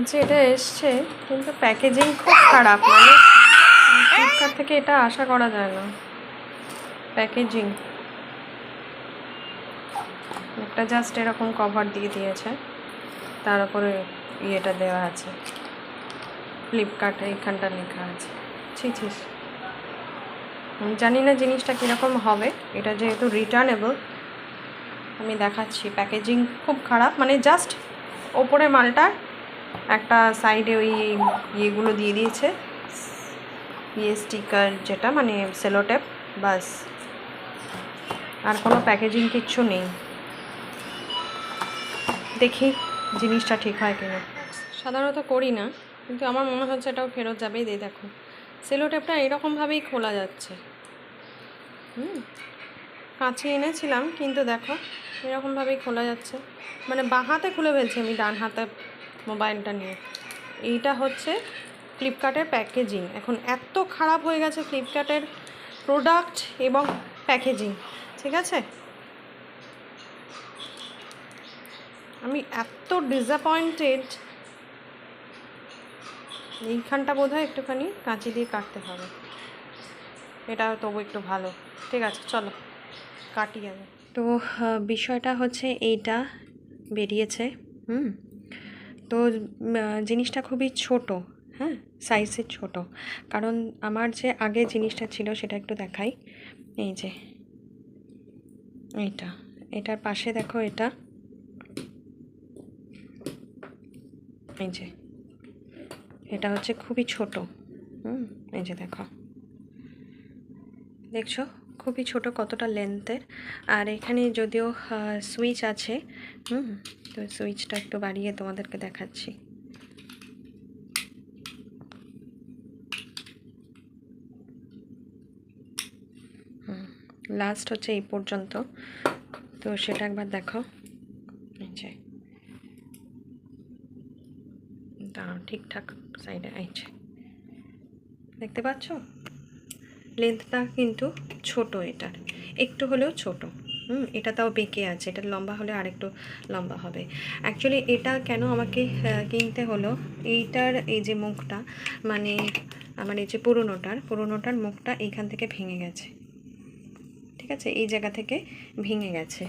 যে এটা এসছে কিন্তু প্যাকেজিং খুব খারাপ, মানে ফ্লিপকার্ট থেকে এটা আশা করা যায় না। প্যাকেজিং একটা জাস্ট এরকম কভার দিয়ে দিয়েছে, তার উপরে ইয়েটা দেওয়া আছে, ফ্লিপকার্ট এইখানটা লেখা আছে। ছি ছি, জানি না জিনিসটা কীরকম হবে। এটা যেহেতু রিটার্নেবল, আমি দেখাচ্ছি। প্যাকেজিং খুব খারাপ, মানে জাস্ট ওপরে মালটা একটা সাইডে ওই ইয়েগুলো দিয়ে দিয়েছে, ইয়ে স্টিকার যেটা মানে সেলোটেপ, বাস, আর কোনো প্যাকেজিং কিচ্ছু নেই। দেখি জিনিসটা ঠিক হয় কিনা। সাধারণত করি না, কিন্তু আমার মনে হচ্ছে এটাও ফেরত যাবেই। দিয়ে দেখো, সেলোটেপটা এরকমভাবেই খোলা যাচ্ছে। কাঁচি এনেছিলাম, কিন্তু দেখো এরকমভাবেই খোলা যাচ্ছে, মানে বাঁ হাতে খুলে ফেলছি আমি ডান হাতে মোবাইলটা নিয়ে। এইটা হচ্ছে ফ্লিপকার্টের প্যাকেজিং। এখন এত খারাপ হয়ে গেছে ফ্লিপকার্টের প্রোডাক্ট এবং প্যাকেজিং, ঠিক আছে? আমি এত ডিসঅ্যাপয়েন্টেড। এইখানটা বোধহয় একটুখানি কাঁচি দিয়ে কাটতে হবে, এটা তবু একটু ভালো। ঠিক আছে, চলো কাটি আমি। তো বিষয়টা হচ্ছে এইটা বেরিয়েছে। তো জিনিসটা খুবই ছোট, হ্যাঁ, সাইজের ছোট। কারণ আমার যে আগে জিনিসটা ছিল সেটা একটু দেখাই। এই যে এইটা, এটার পাশে দেখো, এটা এই যে এটা হচ্ছে খুবই ছোট। এই যে দেখো, দেখছো খুবই ছোট, কতটা লেন্থের। আর এখানে যদিও সুইচ আছে, তো সুইচটা একটু বাড়িয়ে তোমাদেরকে দেখাচ্ছি। লাস্ট হচ্ছে এই পর্যন্ত, তো সেটা একবার দেখো। এই যে দাঁড়াও, ঠিকঠাক সাইডে, এই যে দেখতে পাচ্ছ, লেন্থটা কিন্তু ছোট, এটার একটু হলেও ছোট। এটা তাও বেঁকে আছে, এটা লম্বা হলে আরেকটু লম্বা হবে। অ্যাকচুয়ালি এটা কেন আমাকে কিনতে হলো, এইটার এই যে মুখটা, মানে আমার এই যে পুরোনোটার মুখটা এইখান থেকে ভেঙে গেছে, ঠিক আছে, এই জায়গা থেকে ভেঙে গেছে।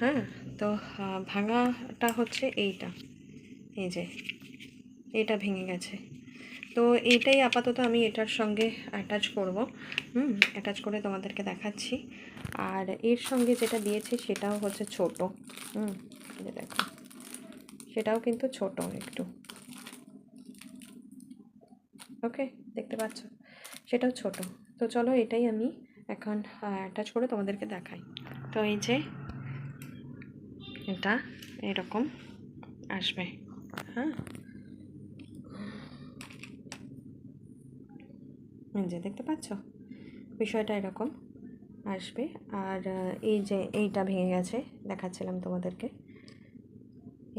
হ্যাঁ, তো ভাঙাটা হচ্ছে এইটা, এই যে এটা ভেঙে গেছে। তো এইটাই আপাতত আমি এটার সঙ্গে অ্যাটাচ করব। অ্যাটাচ করে তোমাদেরকে দেখাচ্ছি। আর এর সঙ্গে যেটা দিয়েছে সেটাও হচ্ছে ছোট। এই দেখো, সেটাও কিন্তু ছোট একটু। ওকে, দেখতে পাচ্ছ, সেটাও ছোট। তো চলো এটাই আমি এখন অ্যাটাচ করে তোমাদেরকে দেখাই। তো এই যে এটা এরকম আসবে, হ্যাঁ, যে দেখতে পাচ্ছ বিষয়টা এরকম আসবে। আর এই যে এইটা ভেঙে গেছে, দেখাচ্ছিলাম তোমাদেরকে,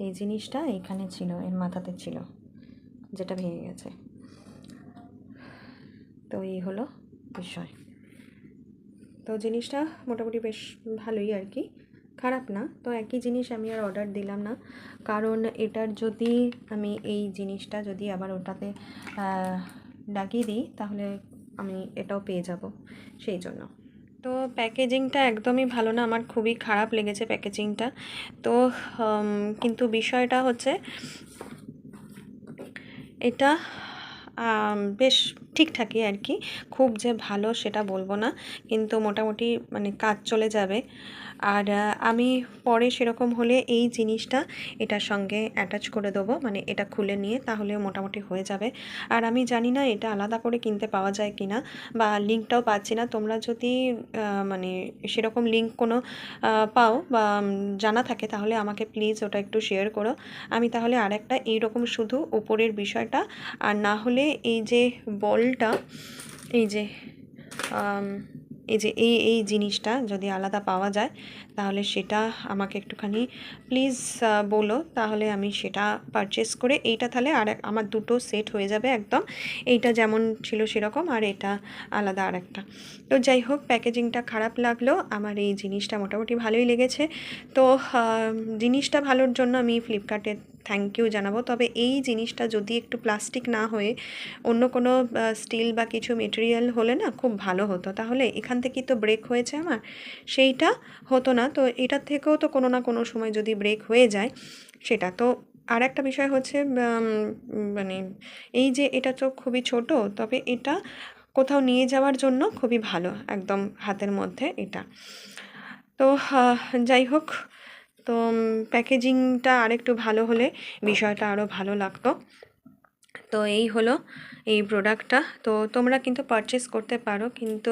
এই জিনিসটা এইখানে ছিল, এর মাথাতে ছিল, যেটা ভেঙে গেছে। তো এই হলো বিষয়। তো জিনিসটা মোটামুটি বেশ ভালোই আর কি, খারাপ না। তো একই জিনিস আমি আর অর্ডার দিলাম না, কারণ এটার যদি আমি এই জিনিসটা যদি আবার ওটাতে লাগিয়ে দিই তাহলে আমি এটাও পেয়ে যাব, সেই জন্য। তো প্যাকেজিংটা একদমই ভালো না, আমার খুবই খারাপ লেগেছে প্যাকেজিংটা। তো কিন্তু বিষয়টা হচ্ছে এটা বেশ ঠিকঠাকই আর কি, খুব যে ভালো সেটা বলবো না, কিন্তু মোটামুটি মানে কাজ চলে যাবে। আর আমি পরে সেরকম হলে এই জিনিসটা এটার সঙ্গে অ্যাটাচ করে দেবো, মানে এটা খুলে নিয়ে, তাহলে মোটামুটি হয়ে যাবে। আর আমি জানি না এটা আলাদা করে কিনতে পাওয়া যায় কি না, বা লিঙ্কটাও পাচ্ছি না। তোমরা যদি মানে সেরকম লিঙ্ক কোনো পাও বা জানা থাকে তাহলে আমাকে প্লিজ ওটা একটু শেয়ার করো। আমি তাহলে আরেকটা এইরকম শুধু ওপরের বিষয়টা, আর না হলে এই যে বলটা, এই যে এই যে এই জিনিসটা যদি আলাদা পাওয়া যায় তাহলে সেটা আমাকে একটুখানি প্লিজ বলো, তাহলে আমি সেটা পারচেস করে, এইটা তাহলে আর আমার দুটো সেট হয়ে যাবে একদম, এইটা যেমন ছিল সেরকম, আর এটা আলাদা আর একটা। তো যাই হোক, প্যাকেজিংটা খারাপ লাগলো, আমার এই জিনিসটা মোটামুটি ভালোই লেগেছে। তো জিনিসটা ভালোর জন্য আমি ফ্লিপকার্টের থ্যাংক ইউ জানাবো। তবে এই জিনিসটা যদি একটু প্লাস্টিক না হয়ে অন্য কোনো স্টিল বা কিছু মেটেরিয়াল হলে না খুব ভালো হতো। তাহলে এখান থেকেই তো ব্রেক হয়েছে আমার, সেইটা হতো না। তো এটার থেকেও তো কোনো না কোনো সময় যদি ব্রেক হয়ে যায় সেটা তো। আর একটা বিষয় হচ্ছে মানে এই যে এটা তো খুবই ছোট, তবে এটা কোথাও নিয়ে যাওয়ার জন্য খুবই ভালো, একদম হাতের মধ্যে এটা। তো যাই হোক, তো প্যাকেজিংটা আরেকটু ভালো হলে বিষয়টা আরও ভালো লাগতো। তো এই হলো এই প্রোডাক্টটা। তো তোমরা কিন্তু পারচেস করতে পারো, কিন্তু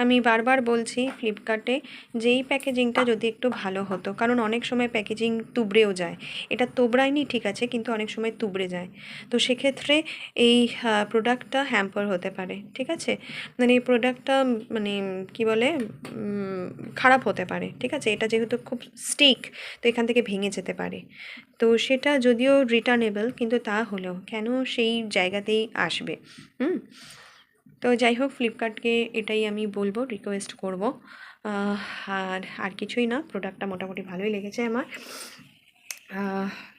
আমি বারবার বলছি ফ্লিপকার্টে যে এই প্যাকেজিংটা যদি একটু ভালো হতো, কারণ অনেক সময় প্যাকেজিং তুবড়েও যায়। এটা তোবড়ায়নি ঠিক আছে, কিন্তু অনেক সময় তুবড়ে যায়। তো সেক্ষেত্রে এই প্রোডাক্টটা হ্যাম্পার হতে পারে, ঠিক আছে? মানে এই প্রোডাক্টটা মানে কি বলে খারাপ হতে পারে, ঠিক আছে? এটা যেহেতু খুব স্টিক, তো এখান থেকে ভেঙে যেতে পারে। তো সেটা যদিও রিটার্নেবল, কিন্তু তা হলেও কেন সেই জায়গাতেই আসবে। তো যাই হোক, ফ্লিপকার্টকে এটাই আমি বলবো, রিকোয়েস্ট করব। আর আর কিছুই না, প্রোডাক্টটা মোটামুটি ভালোই লেগেছে আমার।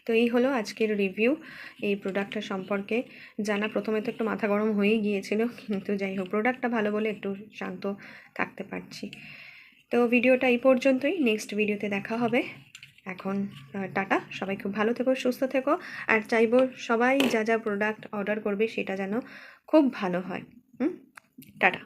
তো এই হলো আজকের রিভিউ এই প্রোডাক্টটা সম্পর্কে জানা। প্রথমে তো একটু মাথা গরম হয়েই গিয়েছিল, কিন্তু যাই হোক প্রোডাক্টটা ভালো বলে একটু শান্ত থাকতে পারছি। তো ভিডিওটা এই পর্যন্তই, নেক্সট ভিডিওতে দেখা হবে। এখন টাটা, সবাই খুব ভালো থেকো, সুস্থ থেকো। আর চাইবো সবাই যা যা প্রোডাক্ট অর্ডার করবে সেটা যেন খুব ভালো হয়। টাটা।